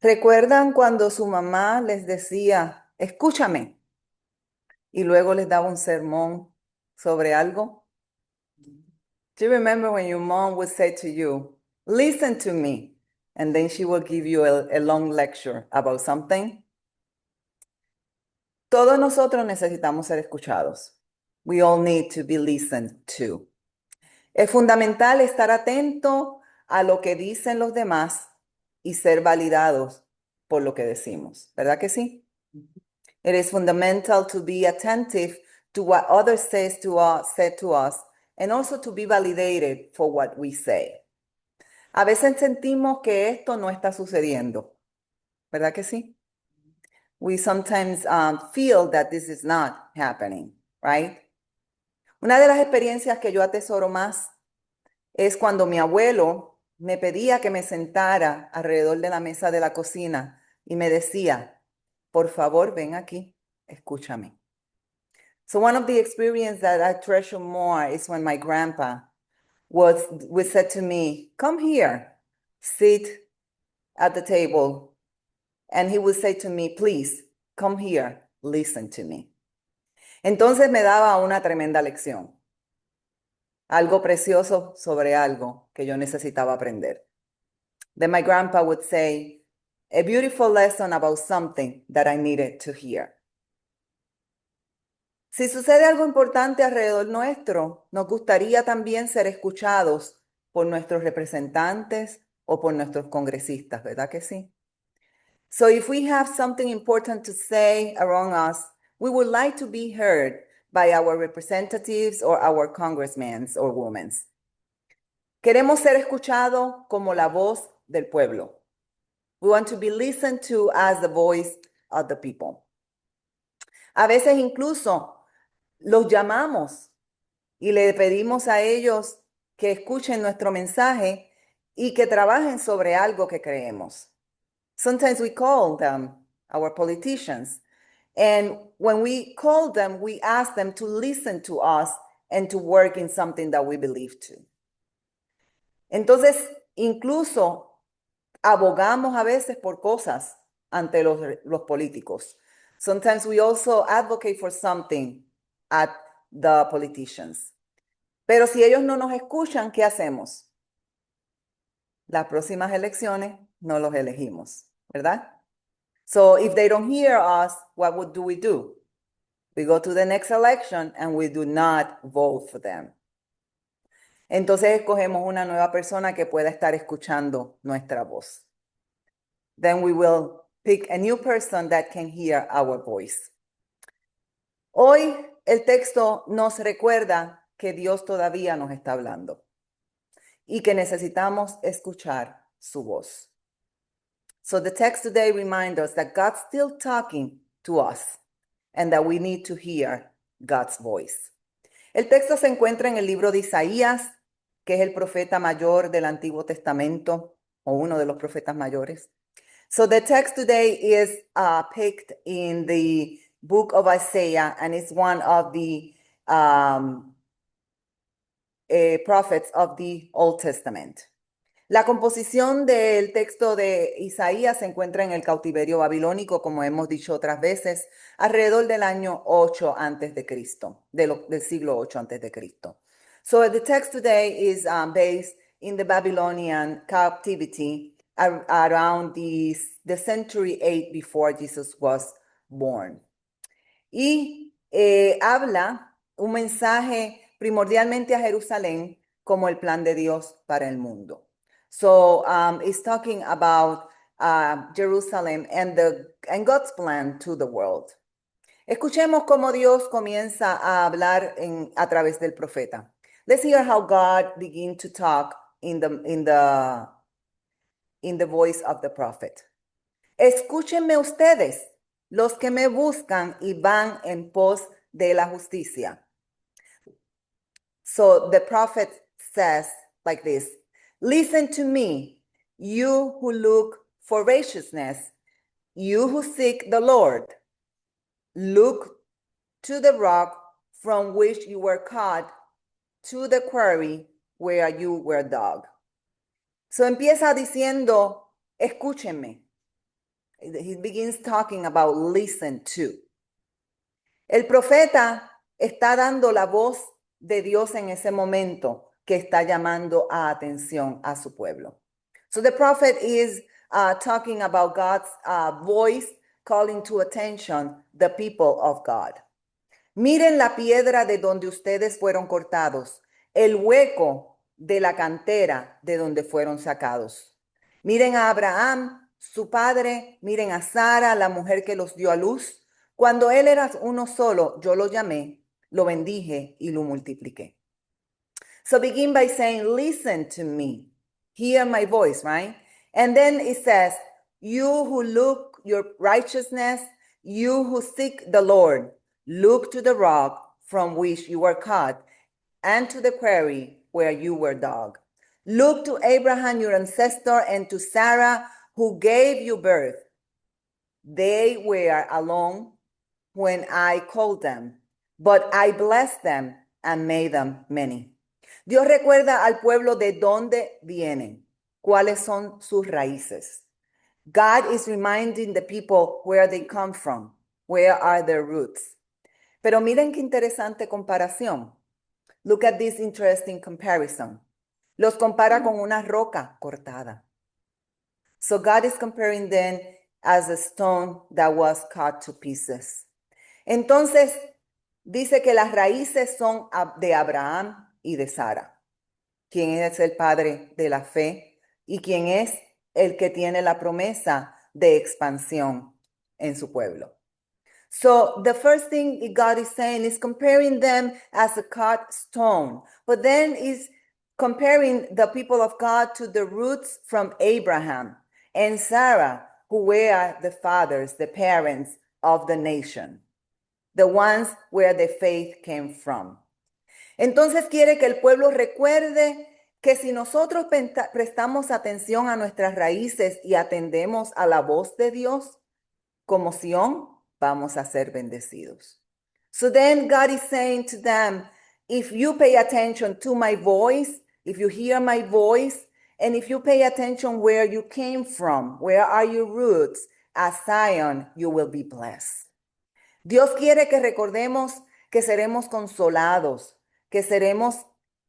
¿Recuerdan cuando su mamá les decía, escúchame, y luego les daba un sermón sobre algo? Do you remember when your mom would say to you, listen to me, and then she will give you a long lecture about something? Todos nosotros necesitamos ser escuchados. We all need to be listened to. Es fundamental estar atento a lo que dicen los demás y ser validados por lo que decimos, ¿verdad que sí? It is fundamental to be attentive to what others said to us, and also to be validated for what we say. A veces sentimos que esto no está sucediendo, ¿verdad que sí? We sometimes feel that this is not happening, right? Una de las experiencias que yo atesoro más es cuando mi abuelo me pedía que me sentara alrededor de la mesa de la cocina y me decía, por favor, ven aquí, escúchame. So one of the experiences that I treasure more is when my grandpa would say to me, come here, sit at the table. And he would say to me, please, come here, listen to me. Entonces me daba una tremenda lección, algo precioso sobre algo que yo necesitaba aprender. Then my grandpa would say, a beautiful lesson about something that I needed to hear. Si sucede algo importante alrededor nuestro, nos gustaría también ser escuchados por nuestros representantes o por nuestros congresistas, ¿verdad que sí? So if we have something important to say around us, we would like to be heard by our representatives or our congressmen or women. Queremos ser escuchados como la voz del pueblo. We want to be listened to as the voice of the people. A veces incluso los llamamos y le pedimos a ellos que escuchen nuestro mensaje y que trabajen sobre algo que creemos. Sometimes we call them our politicians, and when we call them, we ask them to listen to us and to work in something that we believe to. Entonces, incluso abogamos a veces por cosas ante los políticos. Sometimes we also advocate for something at the politicians. Pero si ellos no nos escuchan, ¿qué hacemos? Las próximas elecciones no los elegimos, ¿verdad? So if they don't hear us, what do we do? We go to the next election and we do not vote for them. Entonces escogemos una nueva persona que pueda estar escuchando nuestra voz. Then we will pick a new person that can hear our voice. Hoy el texto nos recuerda que Dios todavía nos está hablando y que necesitamos escuchar su voz. So the text today reminds us that God's still talking to us and that we need to hear God's voice. El texto se encuentra en el libro de Isaías, que es el profeta mayor del Antiguo Testamento, o uno de los profetas mayores. So the text today is picked in the book of Isaiah, and it's one of the prophets of the Old Testament. La composición del texto de Isaías se encuentra en el cautiverio babilónico, como hemos dicho otras veces, alrededor del año 8 antes de Cristo, del siglo 8 antes de Cristo. So the text today is based in the Babylonian captivity around the century 8 before Jesus was born. Y habla un mensaje primordialmente a Jerusalén como el plan de Dios para el mundo. So it's talking about Jerusalem and God's plan to the world. Escuchemos cómo Dios comienza a hablar a través del profeta. Let's hear how God begins to talk in the voice of the prophet. Escúchenme ustedes, los que me buscan y van en pos de la justicia. So the prophet says like this, listen to me, you who look for righteousness, you who seek the Lord. Look to the rock from which you were caught, to the quarry where you were dug. So empieza diciendo, escúchenme. He begins talking about listen to. El profeta está dando la voz de Dios en ese momento que está llamando a atención a su pueblo. So the prophet is talking about God's voice calling to attention the people of God. Miren la piedra de donde ustedes fueron cortados, el hueco de la cantera de donde fueron sacados. Miren a Abraham, su padre, miren a Sara, la mujer que los dio a luz. Cuando él era uno solo, yo lo llamé, lo bendije y lo multipliqué. So begin by saying, listen to me, hear my voice, right? And then it says, you who look your righteousness, you who seek the Lord, look to the rock from which you were cut, and to the quarry where you were dug. Look to Abraham, your ancestor, and to Sarah, who gave you birth. They were alone when I called them, but I blessed them and made them many. Dios recuerda al pueblo de dónde vienen, cuáles son sus raíces. God is reminding the people where they come from, where are their roots. Pero miren qué interesante comparación. Look at this interesting comparison. Los compara con una roca cortada. So God is comparing them as a stone that was cut to pieces. Entonces, dice que las raíces son de Abraham y de Sara. ¿Quién es el padre de la fe? ¿Y quién es el que tiene la promesa de expansión en su pueblo? So the first thing God is saying is comparing them as a cut stone, but then is comparing the people of God to the roots from Abraham and Sarah, who were the fathers, the parents of the nation, the ones where the faith came from. Entonces quiere que el pueblo recuerde que si nosotros prestamos atención a nuestras raíces y atendemos a la voz de Dios, como Sión, vamos a ser bendecidos. So then God is saying to them, if you pay attention to my voice, if you hear my voice, and if you pay attention where you came from, where are your roots, as Zion, you will be blessed. Dios quiere que recordemos que seremos consolados, que seremos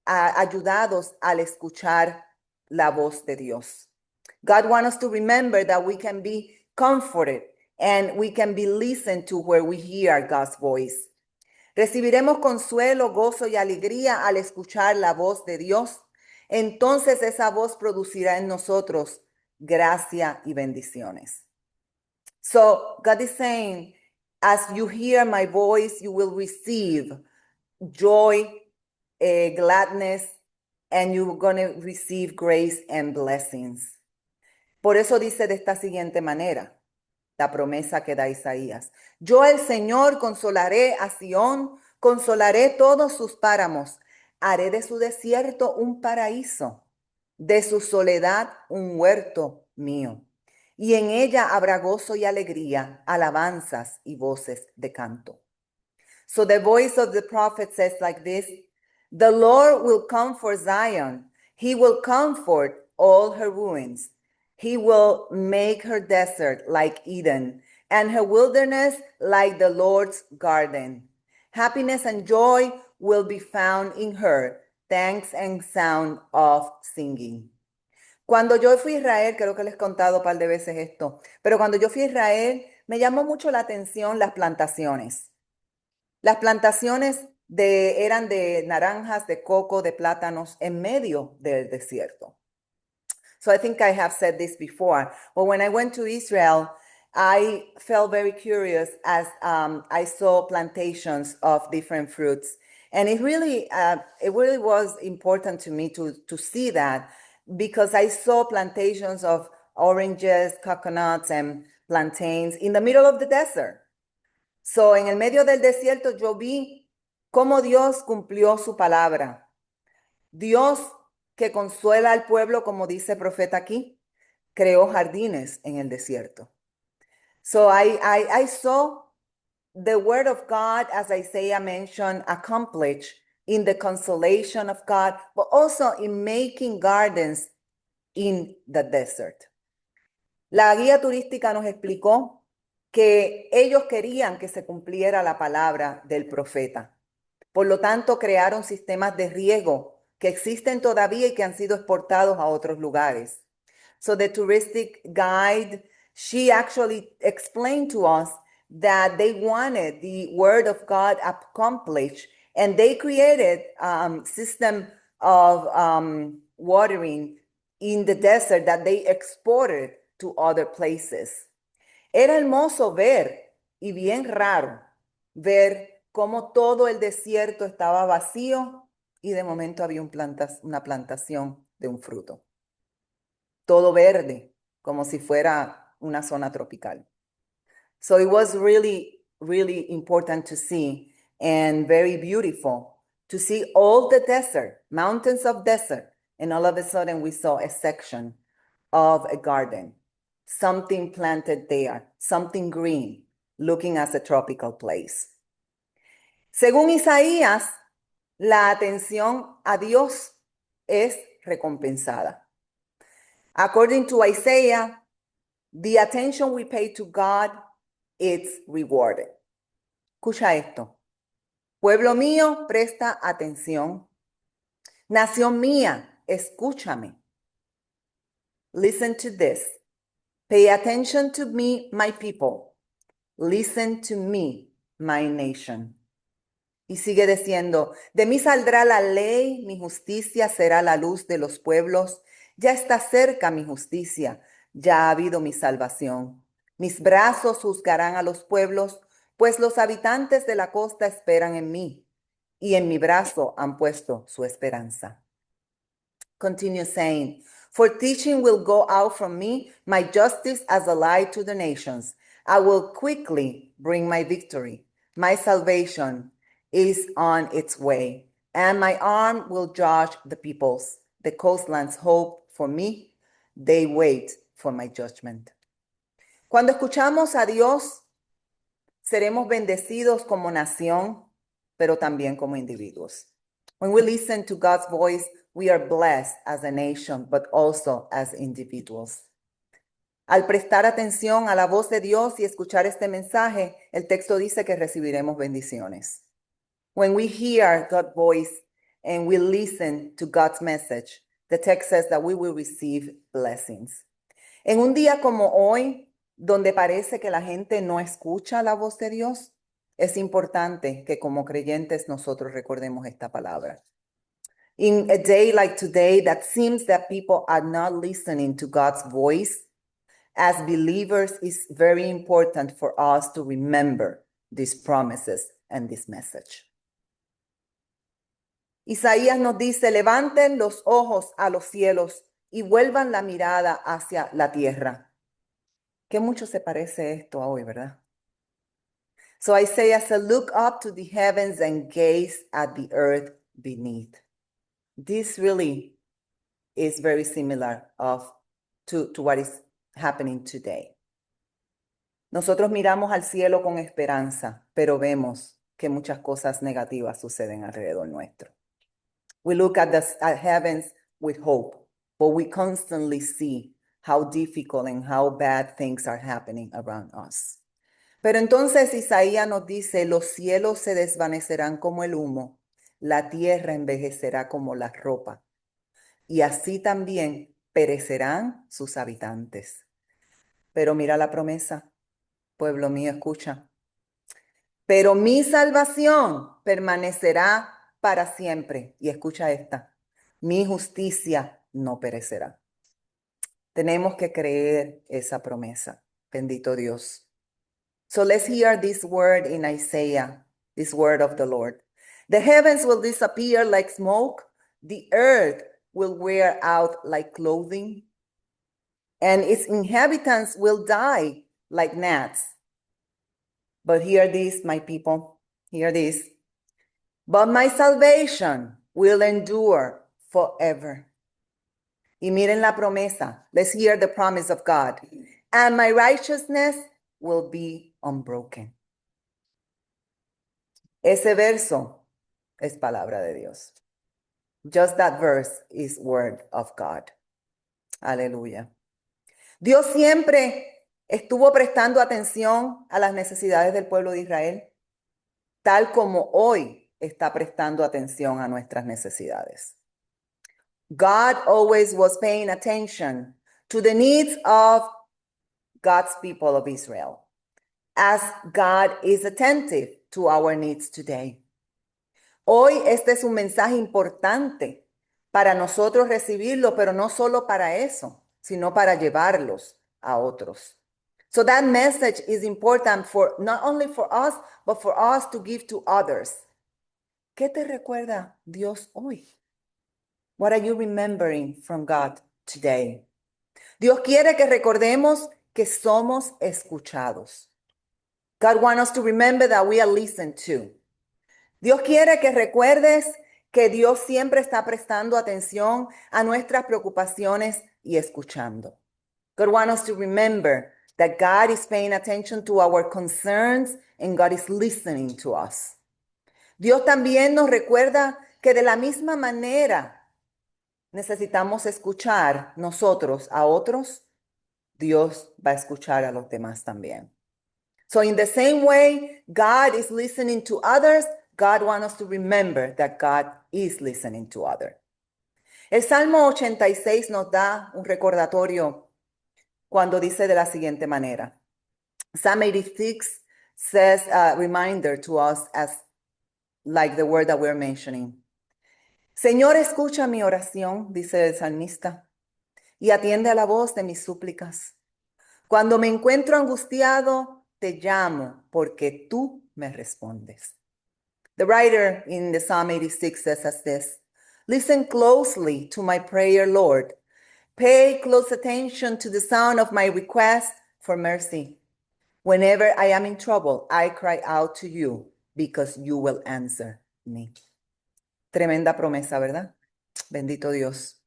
ayudados al escuchar la voz de Dios. God wants us to remember that we can be comforted and we can be listened to where we hear God's voice. Recibiremos consuelo, gozo y alegría al escuchar la voz de Dios. Entonces esa voz producirá en nosotros gracia y bendiciones. So God is saying, as you hear my voice, you will receive joy, gladness, and you're going to receive grace and blessings. Por eso dice de esta siguiente manera, la promesa que da Isaías. Yo el Señor consolaré a Sión, consolaré todos sus páramos, haré de su desierto un paraíso, de su soledad un huerto mío. Y en ella habrá gozo y alegría, alabanzas y voces de canto. So the voice of the prophet says like this, the Lord will comfort Zion. He will comfort all her ruins. He will make her desert like Eden and her wilderness like the Lord's garden. Happiness and joy will be found in her, thanks and sound of singing. Cuando yo fui a Israel, creo que les he contado un par de veces esto, pero cuando yo fui a Israel, me llamó mucho la atención las plantaciones. Las plantaciones eran de naranjas, de coco, de plátanos en medio del desierto. So I think I have said this before, but when I went to Israel, I felt very curious as I saw plantations of different fruits. And it really was important to me to see that, because I saw plantations of oranges, coconuts, and plantains in the middle of the desert. So, en el medio del desierto yo vi cómo Dios cumplió su palabra. Dios que consuela al pueblo, como dice el profeta aquí, creó jardines en el desierto. So I saw the word of God, as Isaiah mentioned, accomplished in the consolation of God, but also in making gardens in the desert. La guía turística nos explicó que ellos querían que se cumpliera la palabra del profeta. Por lo tanto, crearon sistemas de riego que existen todavía y que han sido exportados a otros lugares. So the touristic guide, she actually explained to us that they wanted the word of God accomplished, and they created a system of watering in the desert that they exported to other places. Era hermoso ver y bien raro ver cómo todo el desierto estaba vacío y de momento había una plantación de un fruto. Todo verde, como si fuera una zona tropical. So it was really, really important to see and very beautiful to see all the desert, mountains of desert, and all of a sudden we saw a section of a garden, something planted there, something green, looking as a tropical place. Según Isaías, la atención a Dios es recompensada. According to Isaiah, the attention we pay to God is rewarded. Escucha esto. Pueblo mío, presta atención. Nación mía, escúchame. Listen to this. Pay attention to me, my people. Listen to me, my nation. Y sigue diciendo, de mí saldrá la ley, mi justicia será la luz de los pueblos. Ya está cerca mi justicia, ya ha habido mi salvación. Mis brazos juzgarán a los pueblos, pues los habitantes de la costa esperan en mí, y en mi brazo han puesto su esperanza. Continue saying, for teaching will go out from me, my justice as a light to the nations. I will quickly bring my victory. My salvation is on its way, and my arm will judge the peoples. The coastlands hope for me. They wait for my judgment. Cuando escuchamos a Dios, seremos bendecidos como nación, pero también como individuos. When we listen to God's voice, we are blessed as a nation, but also as individuals. Al prestar atención a la voz de Dios y escuchar este mensaje, el texto dice que recibiremos bendiciones. When we hear God's voice and we listen to God's message, the text says that we will receive blessings. En un día como hoy, donde parece que la gente no escucha la voz de Dios, es importante que como creyentes nosotros recordemos esta palabra. In a day like today that seems that people are not listening to God's voice, as believers, it's very important for us to remember these promises and this message. Isaías nos dice, levanten los ojos a los cielos y vuelvan la mirada hacia la tierra. Qué mucho se parece esto a hoy, ¿verdad? So Isaiah said, look up to the heavens and gaze at the earth beneath. This really is very similar to what is happening today. Nosotros miramos al cielo con esperanza, pero vemos que muchas cosas negativas suceden alrededor nuestro. We look at the heavens with hope, but we constantly see how difficult and how bad things are happening around us. Pero entonces Isaías nos dice, los cielos se desvanecerán como el humo, la tierra envejecerá como la ropa, y así también perecerán sus habitantes. Pero mira la promesa, pueblo mío, escucha. Pero mi salvación permanecerá para siempre. Y escucha esta, mi justicia no perecerá. Tenemos que creer esa promesa. Bendito Dios. So let's hear this word in Isaiah, this word of the Lord. The heavens will disappear like smoke. The earth will wear out like clothing. And its inhabitants will die like gnats. But hear this, my people, hear this. But my salvation will endure forever. Y miren la promesa. Let's hear the promise of God. And my righteousness will be unbroken. Ese verso es palabra de Dios. Just that verse is word of God. Aleluya. Dios siempre estuvo prestando atención a las necesidades del pueblo de Israel, tal como hoy está prestando atención a nuestras necesidades. God always was paying attention to the needs of God's people of Israel, as God is attentive to our needs today. Hoy este es un mensaje importante para nosotros recibirlo, pero no solo para eso, sino para llevarlos a otros. So that message is important for not only for us, but for us to give to others. ¿Qué te recuerda Dios hoy? What are you remembering from God today? Dios quiere que recordemos que somos escuchados. God wants us to remember that we are listened to. Dios quiere que recuerdes que Dios siempre está prestando atención a nuestras preocupaciones y escuchando. God wants us to remember that God is paying attention to our concerns and God is listening to us. Dios también nos recuerda que de la misma manera necesitamos escuchar nosotros a otros, Dios va a escuchar a los demás también. So in the same way God is listening to others, God wants us to remember that God is listening to others. El Salmo 86 nos da un recordatorio cuando dice de la siguiente manera. Psalm 86 says a reminder to us as like the word that we're mentioning. Señor, escucha mi oración, dice el salmista, y atiende a la voz de mis súplicas. Cuando me encuentro angustiado, te llamo porque tú me respondes. The writer in the Psalm 86 says as this, listen closely to my prayer, Lord. Pay close attention to the sound of my request for mercy. Whenever I am in trouble, I cry out to you because you will answer me. Tremenda promesa, ¿verdad? Bendito Dios.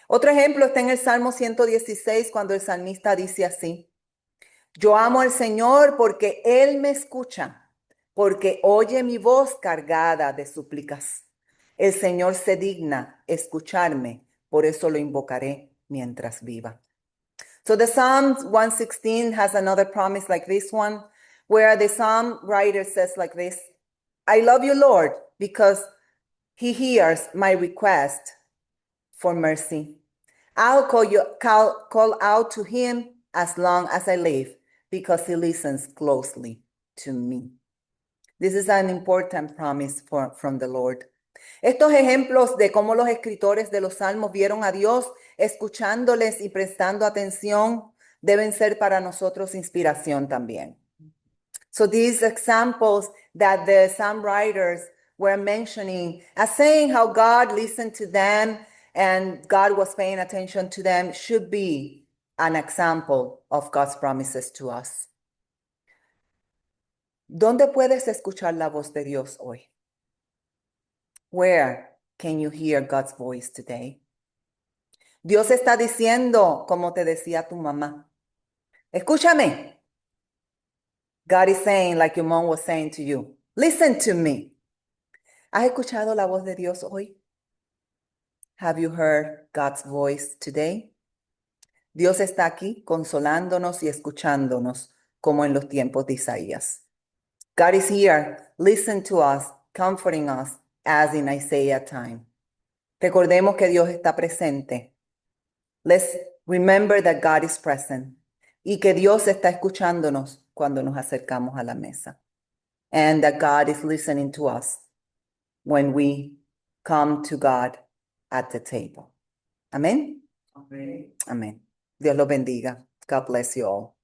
Otro ejemplo está en el Salmo 116, cuando el salmista dice así, yo amo al Señor porque Él me escucha, porque oye mi voz cargada de súplicas. El Señor se digna escucharme, por eso lo invocaré mientras viva. So the Psalm 116 has another promise like this one, where the psalm writer says like this, I love you, Lord, because He hears my request for mercy. I'll call out to Him as long as I live, because He listens closely to me. This is an important promise from the Lord. Estos ejemplos de cómo los escritores de los salmos vieron a Dios escuchándoles y prestando atención deben ser para nosotros inspiración también. So these examples that the psalm writers were mentioning as saying how God listened to them and God was paying attention to them should be an example of God's promises to us. ¿Dónde puedes escuchar la voz de Dios hoy? Where can you hear God's voice today? Dios está diciendo, como te decía tu mamá, escúchame. God is saying, like your mom was saying to you, listen to me. ¿Has escuchado la voz de Dios hoy? Have you heard God's voice today? Dios está aquí consolándonos y escuchándonos como en los tiempos de Isaías. God is here, listen to us, comforting us, as in Isaiah time. Recordemos que Dios está presente. Let's remember that God is present y que Dios está escuchándonos cuando nos acercamos a la mesa. And that God is listening to us when we come to God at the table. Amén. Amén. Amén. Dios los bendiga. God bless you all.